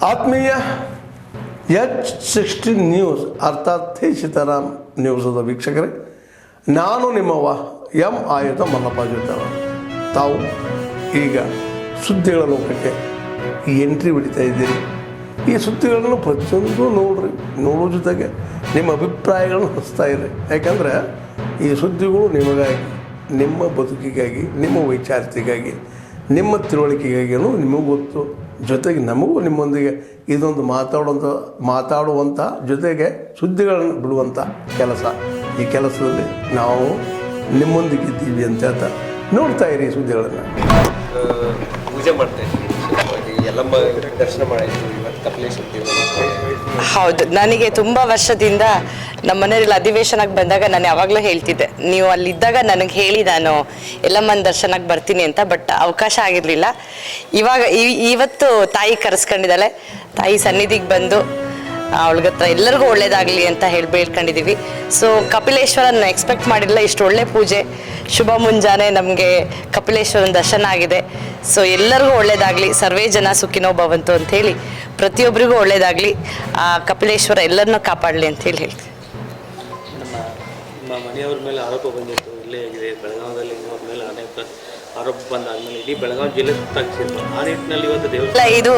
ಆತ್ಮೀಯ H16 news ಅರ್ಥಾತ್ ಸೀತಾರಾಮ್ ನ್ಯೂಸದ ವೀಕ್ಷಕರೇ, ನಾನು ನಿಮ್ಮವ ಎಂ ಆಯುಧ ಮಲ್ಲಪ್ಪ ಜೊತೆ. ತಾವು ಈಗ ಸುದ್ದಿಗಳ ಲೋಕಕ್ಕೆ ಎಂಟ್ರಿ ಹೊಡಿತಾ ಇದ್ದೀರಿ. ಈ ಸುದ್ದಿಗಳನ್ನು ಪ್ರತಿಯೊಂದು ನೋಡೋ ಜೊತೆಗೆ ನಿಮ್ಮ ಅಭಿಪ್ರಾಯಗಳನ್ನು ಹಚ್ತಾ ಇರಿ. ಯಾಕಂದರೆ ಈ ಸುದ್ದಿಗಳು ನಿಮಗಾಗಿ, ನಿಮ್ಮ ಬದುಕಿಗಾಗಿ, ನಿಮ್ಮ ವೈಚಾರಿಕೆಗಾಗಿ, ನಿಮ್ಮ ತಿಳುವಳಿಕೆಗಾಗಿಯೂ ನಿಮಗೂ ಗೊತ್ತು. ಜೊತೆಗೆ ನಮಗೂ ನಿಮ್ಮೊಂದಿಗೆ ಇದೊಂದು ಮಾತಾಡುವಂಥ ಜೊತೆಗೆ ಸುದ್ದಿಗಳನ್ನು ಬಿಡುವಂಥ ಕೆಲಸ. ಈ ಕೆಲಸದಲ್ಲಿ ನಾವು ನಿಮ್ಮೊಂದಿಗಿದ್ದೀವಿ ಅಂತ ಹೇಳ್ತಾ ನೋಡ್ತಾ ಇರಿ ಸುದ್ದಿಗಳನ್ನು. ಪೂಜೆ ಮಾಡ್ತಾ ಇದ್ದೀವಿ, ಎಲ್ಲಮ್ಮ ದರ್ಶನ ಮಾಡಿದ್ವಿ. ಇವತ್ತು ಕಪಿಲೇಶ್ವರ ಹೌದು, ನನಗೆ ತುಂಬ ವರ್ಷದಿಂದ ನಮ್ಮ ಮನೆಯಲ್ಲಿ ಅಧಿವೇಶನಕ್ಕೆ ಬಂದಾಗ ನಾನು ಯಾವಾಗಲೂ ಹೇಳ್ತಿದ್ದೆ, ನೀವು ಅಲ್ಲಿದ್ದಾಗ ನನಗೆ ಹೇಳಿ ನಾನು ಎಲ್ಲಮ್ಮನ ದರ್ಶನಕ್ಕೆ ಬರ್ತೀನಿ ಅಂತ. ಬಟ್ ಅವಕಾಶ ಆಗಿರಲಿಲ್ಲ. ಇವತ್ತು ತಾಯಿ ಕರೆಸ್ಕೊಂಡಿದ್ದಾಳೆ. ತಾಯಿ ಸನ್ನಿಧಿಗೆ ಬಂದು ಅವಳಿಗತ್ರ ಎಲ್ಲರಿಗೂ ಒಳ್ಳೇದಾಗಲಿ ಅಂತ ಬೇಡ್ಕೊಂಡಿದ್ದೀವಿ. ಸೊ ಕಪಿಲೇಶ್ವರನ ಎಕ್ಸ್ಪೆಕ್ಟ್ ಮಾಡಿಲ್ಲ, ಇಷ್ಟು ಒಳ್ಳೆ ಪೂಜೆ, ಶುಭ ಮುಂಜಾನೆ ನಮಗೆ ಕಪಿಲೇಶ್ವರನ ದರ್ಶನ ಆಗಿದೆ. ಸೊ ಎಲ್ಲರಿಗೂ ಒಳ್ಳೇದಾಗಲಿ, ಸರ್ವೇ ಜನ ಸುಖಿನೋ ಭವಂತು ಅಂಥೇಳಿ ಪ್ರತಿಯೊಬ್ಬರಿಗೂ ಒಳ್ಳೇದಾಗಲಿ, ಆ ಕಪಿಲೇಶ್ವರ ಎಲ್ಲರನ್ನೂ ಕಾಪಾಡಲಿ ಅಂತೇಳಿ ಹೇಳ್ತೀವಿ. ನಮ್ಮ ಮನೆಯವ್ರ ಮೇಲೆ ಆರೋಪ ಬಂದಿತ್ತು, ಇಲ್ಲೇ ಆಗಿದೆ ಬೆಳಗಾವದಲ್ಲಿ. ಅವ್ರ ಮೇಲೆ ಅನೇಕ ಆರೋಪ ಬಂದಾದ್ಮೇಲೆ ಇಡೀ ಬೆಳಗಾವಿ ಜಿಲ್ಲೆ ಸುತ್ತಾಗಿಸಿದ್ರು. ಆ ನಿಟ್ಟಿನಲ್ಲಿ ಇವತ್ತು ದೇವಸ್ಥಾನ ಇದು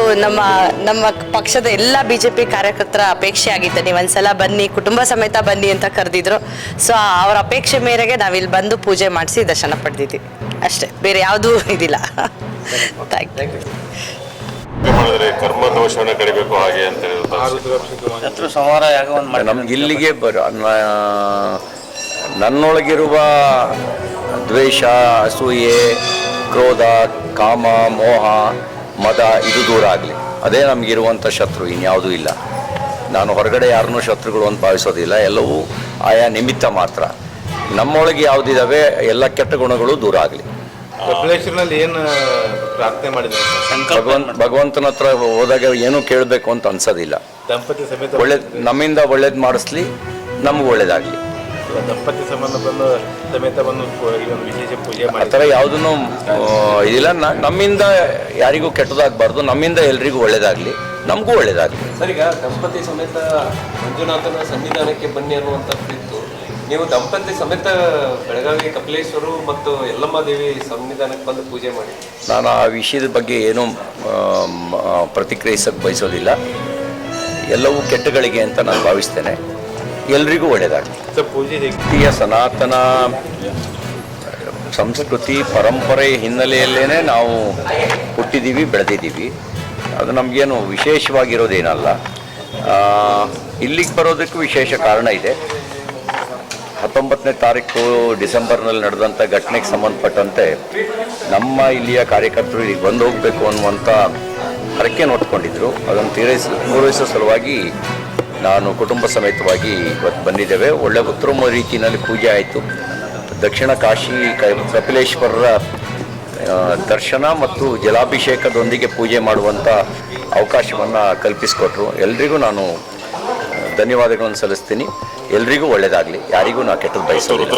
ನಮ್ಮ ಪಕ್ಷದ ಎಲ್ಲ BJP ಕಾರ್ಯಕರ್ತರ ಅಪೇಕ್ಷೆ ಆಗಿತ್ತು. ನೀವು ಒಂದ್ಸಲ ಬನ್ನಿ, ಕುಟುಂಬ ಸಮೇತ ಬನ್ನಿ ಅಂತ ಕರೆದಿದ್ರು. ಸೊ ಅವ್ರ ಅಪೇಕ್ಷೆ ಮೇರೆಗೆ ನಾವಿಲ್ಲಿ ಬಂದು ಪೂಜೆ ಮಾಡಿಸಿ ದರ್ಶನ ಪಡೆದಿದ್ದೀವಿ ಅಷ್ಟೇ, ಬೇರೆ ಯಾವುದೂ ಇದಿಲ್ಲ. Thank you. ಕರ್ಮ ದೋಷವನ್ನು ಕಡಿಬೇಕು ಹಾಗೆ ಅಂತ ನಮ್ಗೆ ಇಲ್ಲಿಗೆ ನನ್ನೊಳಗಿರುವ ದ್ವೇಷ, ಅಸೂಯೆ, ಕ್ರೋಧ, ಕಾಮ, ಮೋಹ, ಮದ ಇದು ದೂರ ಆಗಲಿ. ಅದೇ ನಮಗಿರುವಂಥ ಶತ್ರು, ಇನ್ಯಾವುದೂ ಇಲ್ಲ. ನಾನು ಹೊರಗಡೆ ಯಾರನ್ನೂ ಶತ್ರುಗಳು ಅಂತ ಭಾವಿಸೋದಿಲ್ಲ. ಎಲ್ಲವೂ ಆಯಾ ನಿಮಿತ್ತ ಮಾತ್ರ. ನಮ್ಮೊಳಗೆ ಯಾವುದಿದ್ದಾವೆ ಎಲ್ಲ ಕೆಟ್ಟ ಗುಣಗಳು ದೂರ ಆಗಲಿ. ಏನು ಪ್ರಾರ್ಥನೆ ಮಾಡಿದ್ರೆ ಭಗವಂತನ ಹತ್ರ ಹೋದಾಗ ಏನೂ ಕೇಳಬೇಕು ಅಂತ ಅನ್ಸೋದಿಲ್ಲ. ದಂಪತಿ ಸಮೇತ ನಮ್ಮಿಂದ ಒಳ್ಳೇದು ಮಾಡಿಸ್ಲಿ, ನಮ್ಗೆ ಒಳ್ಳೇದಾಗಲಿ. ದಂಪತಿ ಸಮೇತ ಬಂದು ವಿಶೇಷ ಪೂಜೆ ಆ ಥರ ಯಾವುದನ್ನು ಇದಿಲ್ಲ. ನಮ್ಮಿಂದ ಯಾರಿಗೂ ಕೆಟ್ಟದಾಗಬಾರ್ದು, ನಮ್ಮಿಂದ ಎಲ್ರಿಗೂ ಒಳ್ಳೇದಾಗಲಿ, ನಮಗೂ ಒಳ್ಳೇದಾಗಲಿ. ಸರ್, ಈಗ ದಂಪತಿ ಸಮೇತ ಮಂಜುನಾಥನ ಸನ್ನಿಧಾನಕ್ಕೆ ಬನ್ನಿ ಅನ್ನುವಂಥ ಇತ್ತು. ನೀವು ದಂಪತಿ ಸಮೇತ ಬೆಳಗಾವಿ ಕಪಿಲೇಶ್ವರು ಮತ್ತು ಯಲ್ಲಮ್ಮ ದೇವಿ ಸನ್ನಿಧಾನಕ್ಕೆ ಬಂದು ಪೂಜೆ ಮಾಡಿ. ನಾನು ಆ ವಿಷಯದ ಬಗ್ಗೆ ಏನೂ ಪ್ರತಿಕ್ರಿಯಿಸಕ್ಕೆ ಬಯಸೋದಿಲ್ಲ. ಎಲ್ಲವೂ ಕೆಟ್ಟಗಳಿಗೆ ಅಂತ ನಾನು ಭಾವಿಸ್ತೇನೆ. ಎಲ್ರಿಗೂ ಒಳ್ಳೆಯದಾಗಲಿ. ಪೂಜೆಯ ಸನಾತನ ಸಂಸ್ಕೃತಿ ಪರಂಪರೆ ಹಿನ್ನೆಲೆಯಲ್ಲೇ ನಾವು ಹುಟ್ಟಿದ್ದೀವಿ, ಬೆಳೆದಿದ್ದೀವಿ. ಅದು ನಮಗೇನು ವಿಶೇಷವಾಗಿರೋದೇನಲ್ಲ. ಇಲ್ಲಿಗೆ ಬರೋದಕ್ಕೂ ವಿಶೇಷ ಕಾರಣ ಇದೆ. 19ನೇ ತಾರೀಕು ಡಿಸೆಂಬರ್ನಲ್ಲಿ ನಡೆದಂಥ ಘಟನೆಗೆ ಸಂಬಂಧಪಟ್ಟಂತೆ ನಮ್ಮ ಇಲ್ಲಿಯ ಕಾರ್ಯಕರ್ತರು ಇಲ್ಲಿಗೆ ಬಂದು ಹೋಗಬೇಕು ಅನ್ನುವಂಥ ಹರಕೆ ನೋಡ್ಕೊಂಡಿದ್ರು. ಅದನ್ನು ಪೂರೈಸೋ ಸಲುವಾಗಿ ನಾನು ಕುಟುಂಬ ಸಮೇತವಾಗಿ ಇವತ್ತು ಬಂದಿದ್ದೇವೆ. ಒಳ್ಳೆಯ ಉತ್ತಮ ರೀತಿಯಲ್ಲಿ ಪೂಜೆ ಆಯಿತು. ದಕ್ಷಿಣ ಕಾಶಿ ಕಪಿಲೇಶ್ವರರ ದರ್ಶನ ಮತ್ತು ಜಲಾಭಿಷೇಕದೊಂದಿಗೆ ಪೂಜೆ ಮಾಡುವಂಥ ಅವಕಾಶವನ್ನು ಕಲ್ಪಿಸಿಕೊಟ್ರು. ಎಲ್ರಿಗೂ ನಾನು ಧನ್ಯವಾದಗಳನ್ನು ಸಲ್ಲಿಸ್ತೀನಿ. ಎಲ್ರಿಗೂ ಒಳ್ಳೆಯದಾಗಲಿ, ಯಾರಿಗೂ ನಾ ಕೆಟ್ಟದ್ದು ಬಯಸೋದಿಲ್ಲ.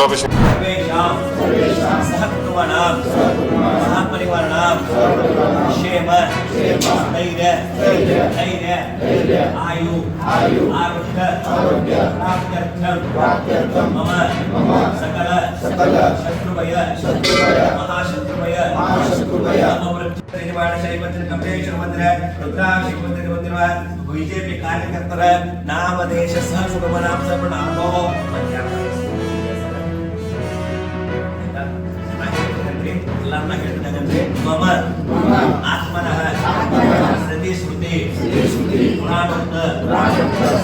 ಬಿಜೆಪಿ ಕಾರ್ಯಕರ್ತರ ನಾಮದೇಶ ಸಹ ಸುಗಮನಾಮ ಸರ್ವನಾಮೋ ಮಮ ಆತ್ಮನಃ ಸತಿ ಸ್ಮೃತಿ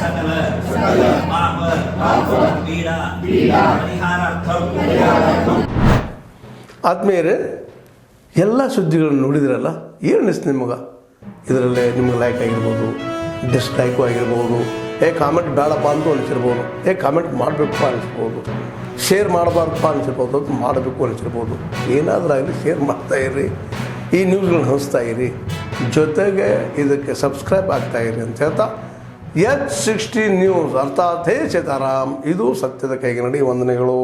ಸಕಲ ಪಾಪ ಪೀಡಾ ಪರಿಹಾರಾರ್ಥಂ. ಆತ್ಮೀಯರೇ, ಎಲ್ಲ ಸುದ್ದಿಗಳನ್ನು ನೋಡಿದ್ರಲ್ಲ, ಏನು ಅನಿಸ್ತು ನಿಮಗೆ? ಇದರಲ್ಲೇ ನಿಮ್ಗೆ ಲೈಕ್ ಆಗಿರ್ಬೋದು, ಡಿಸ್ಲೈಕು ಆಗಿರ್ಬೋದು, ಕಾಮೆಂಟ್ ಬೇಡಪ್ಪ ಅಂತೂ ಅನಿಸಿರ್ಬೋದು, ಕಾಮೆಂಟ್ ಮಾಡಬೇಕಪ್ಪ ಅನಿಸ್ಬೋದು, ಶೇರ್ ಮಾಡಬಾರ್ದಪ್ಪ ಅನಿಸಿರ್ಬೋದು, ಅದು ಮಾಡಬೇಕು ಅನಿಸಿರ್ಬೋದು. ಏನಾದರೂ ಆಗಲಿ ಶೇರ್ ಮಾಡ್ತಾಯಿರಿ, ಈ ನ್ಯೂಸ್ಗಳನ್ನ ಹಂಚ್ತಾಯಿರಿ, ಜೊತೆಗೆ ಇದಕ್ಕೆ ಸಬ್ಸ್ಕ್ರೈಬ್ ಆಗ್ತಾಯಿರಿ ಅಂತ ಹೇಳ್ತಾ H16 ನ್ಯೂಸ್ ಅರ್ಥಾತ್ ಸೀತಾರಾಮ್, ಇದು ಸತ್ಯದ ಕೈಗೆ ನಡಿ. ವಂದನೆಗಳು.